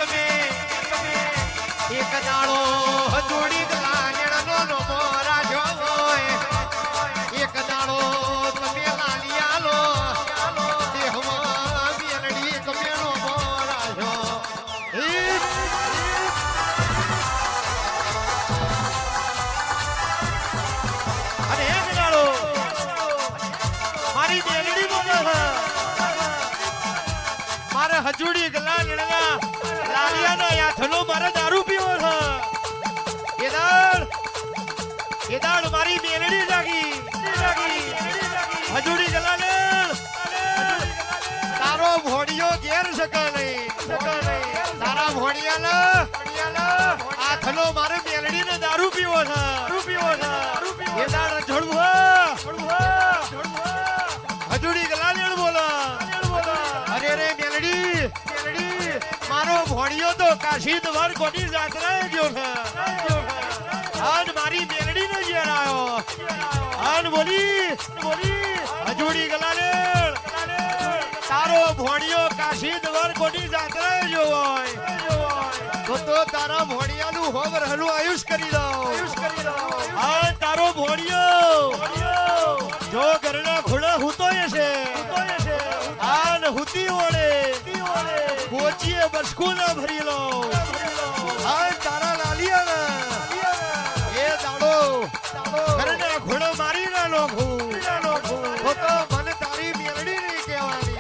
તમે એક દાડો જોડી લાલણનો નમો રાજો હોય એક દાડો તમે લાલિયા લો દેહમાં મેલડી તમે નમો રાજો અને એક દાડો મારી મેલડી બોલે મારે હજુડી ગલા લણવા લાલિયાનો યાથનો મારે દારૂ પીવો છે એદાડ મારી મેલડી જાગી હજુડી ગલા લણ તારો ભોડિયો ઘેર શકે નહીં તારા ભોડિયાનો આથનો મારે મેલડીને દારૂ પીવો છે એદાડ જોડવું હજુડી ગલા લણ બોલા અરે રે મેલડી મારો ભોળિયો તો કાશી દ્વાર કોની જાત્રાએ ગયો છે આજ મારી મેલડી ને ઘેર આવ્યો આન બોલી હજુડી ગલાને તારો ભોળિયો કાશી દ્વાર કોની જાત્રાએ ગયો હોય તો તારા ભોળિયાનું હોમ રહેલું આયુષ કરી દઉં આ તારો ભોળિયો જો ઘરના ઘોડા હૂતો છે આન હુતી ઓળે કોચીએ બસકુ ના ભરી લો આ તારા લાલિયા એ દાડો ઘરના ઘોડો મારી ના નોખું તો મને તારી મેલડી નહીં કહેવાની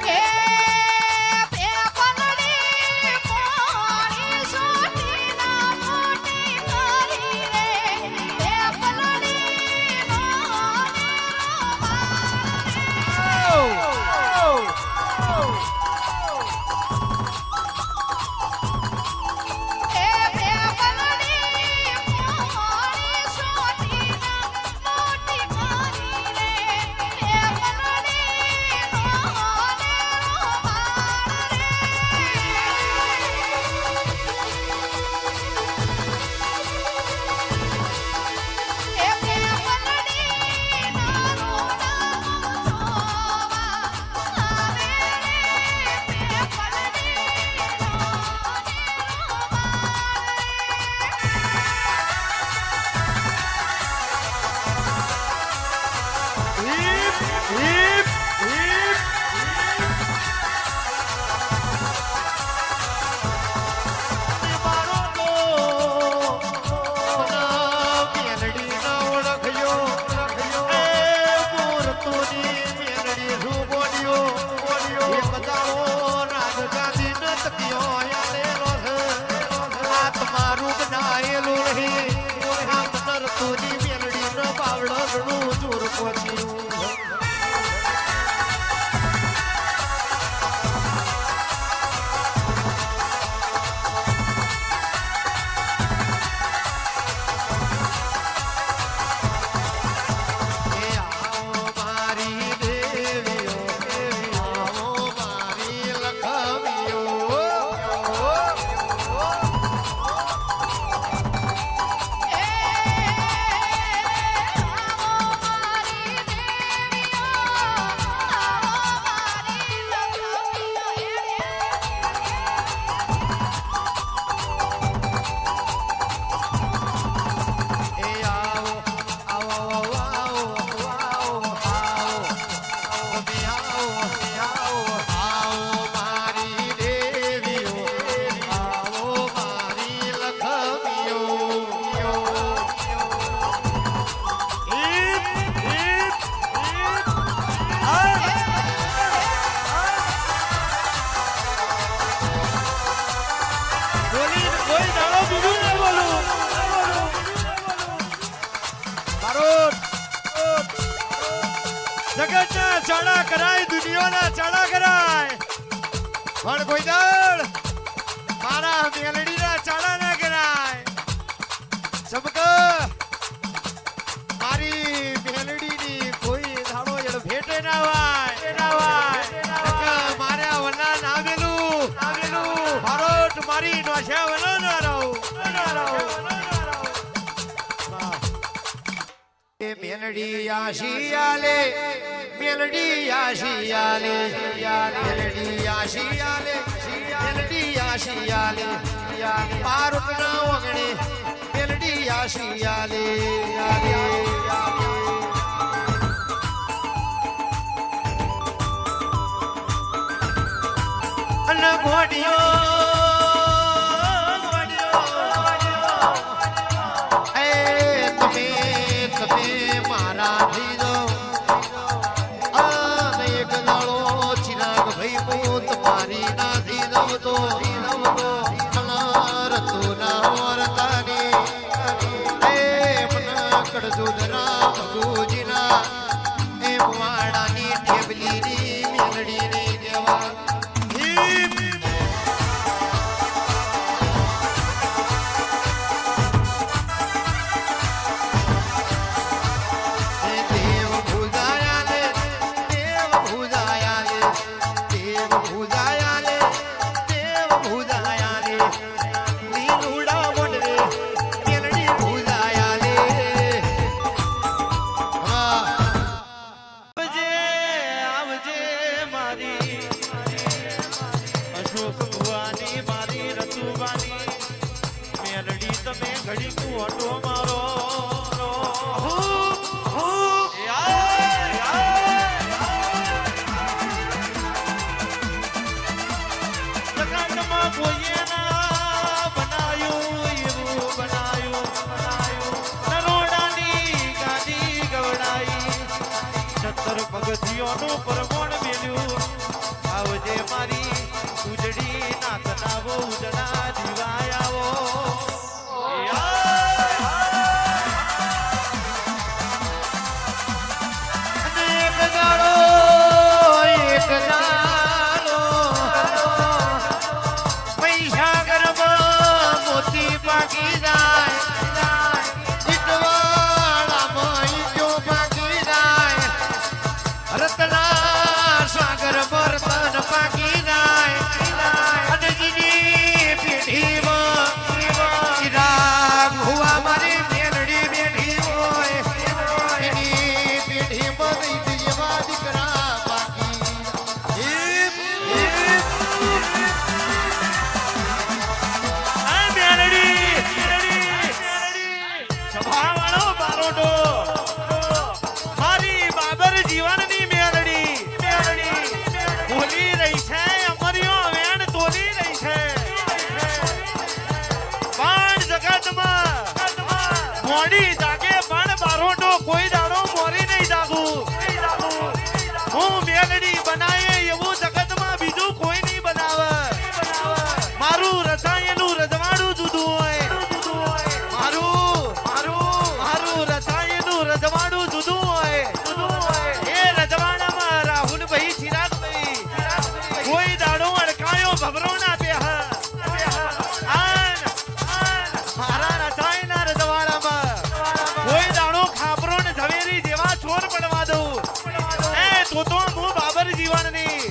જગતના ચાડા કરાય દુનિયાના ચાડા કરાય પણ કોઈ દળ મારા મેલડીના ચાડા ના કરાય સબક મારી મેલડીની કોઈ ધાડો જડ ભેટે ના હોય મારા વના નાવેલું મારોટ મારી નોશા વના ના રહું મેલડી આશિયાલે મેલડી આશિયાલે મેલડી આશિયાલે મેલડી આશિયાલે મારુત ના વગણે મેલડી આશિયાલે અન ઘોડિયો પગથિયોનું પરમોણ મેલ્યું આવજે મારી ઉજડી નાથ નાવો ઉજડા જીવાય આવો એક ગાળો પૈસા ગરમાં મોતી પાકી જાય રતના સાગર બર્તન પાકી જાય અને જીની પેઢીમાં ચિરાગ હુવા મારી મેલડી બેઠી હોય એની પેઢીમાં દઈ જેવા દીકરા પાકી સભા વાળો બારોટો મારી બાબર જીવનની મોડી જાગે પણ બારોટો કોઈ દાડો મોરી નહીં જાગું હું મેલડી બનાવે એવું જગતમાં બીજું કોઈ નહીં બનાવે મારું રચાયેલું રજવાડું જુદું હોય મારું રચાયેલું રજવાડું જુદું હોય એ રજવાડામાં રાહુલભાઈ ચિરાગભાઈ કોઈ દાડો અડકાયો ભબરો ના બે મારા રચાયેલા રજવાડામાં કોઈ દાડો ખાબરો ને ઝવેરી જેવા ચોર પડવા દઉં એ તો હું બાબર જીવનની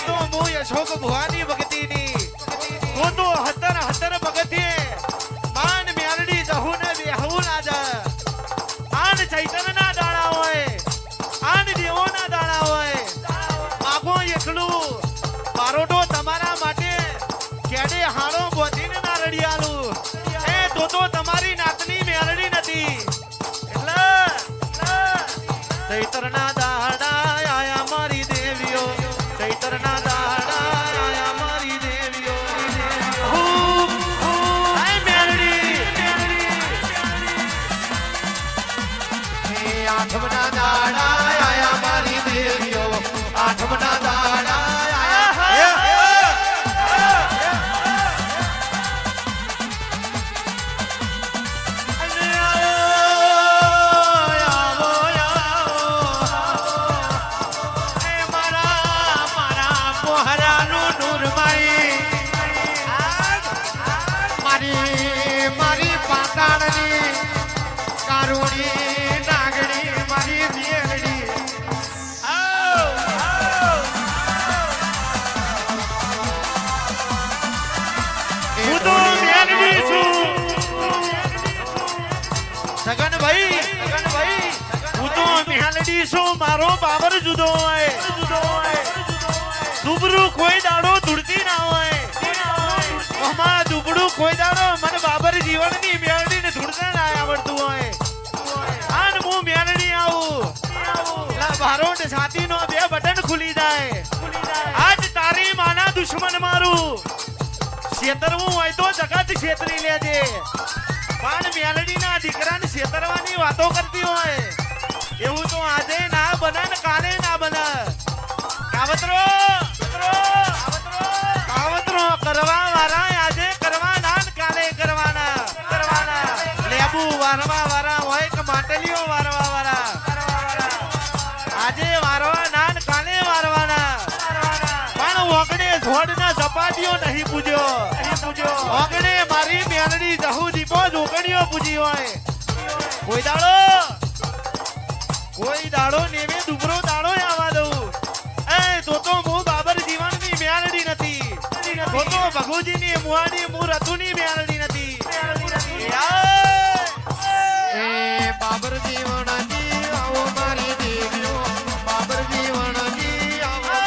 તો હું યશોક ભુવાની ભક્તિની તો હતર ભગતીએ માન મેલડી જહુ ને બેહુ લાજ આન ચૈતનના દાણા હોય આન દેવોના દાણા હોય માગો એકલું બારોટો તમારા માટે કેડે હાડો બોધીને ના રડિયાલું તો તમારી નાતની મેલડી નથી એટલે ચૈતરના દાડા આયા મારી દેવીઓ ચૈતરના દાડા આયા મારી દેવીઓ મેલડી આઠમના દાડા આયા મારી દેવીઓ આઠમના દાડા મારી પાતાળની કારુણી નાગડી મારી મેલડી હું તો મેલડી છું સગનભાઈ હું તો મેલડી છું મારો બાબર જુદો હોય સુબરૂ કોઈ દાડો ધૂળતી ના હોય ઓહમાં દુબળું કોઈ દાડો મને બાબર જીવનની મેળડીને ધૂળતા ના આવડતું હોય આન હું મેળડી આવું લા ભારોડ છાતીનો બે બટન ખુલી જાય આજ તારી માના દુશ્મન મારું છેતરવું હોય તો જગત છેતરી લેજે પણ મેલડીના દીકરાને છેતરવાની વાતો કરતી હોય એવું તો આજે ના બને ને કાલે ના બને કાવતરો કરવા વાળા આજે કરવાના ને કાલે કરવાના લેબુ વારવા વાળા હોય કે માટલીઓ વારવા વાળા આજે વારવા ના ને કાલે વારવાના પણ ઓગણે ઝોડના ઝપાટીઓ નહીં પૂજ્યો ઓગણે મારી મેલડી જહુ દીપો જોગણીઓ પૂજી હોય કોઈ દાડો નેમે દુબરો દાડો આવા દઉં એ તો હું બાબર જીવનની મેલડી નથી તો ભગુજીની મુહાની હું રતુની મેલડી નથી એ બાબર જીવનની આવો મારી દેવીઓ બાબર જીવનની આવો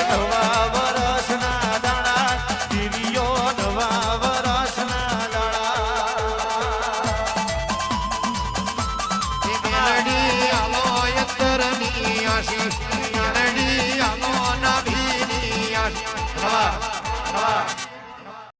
નવા વરસના દાણા દેવીઓ નવા વરસના દાણા મેલડી આવો અંતરની આશી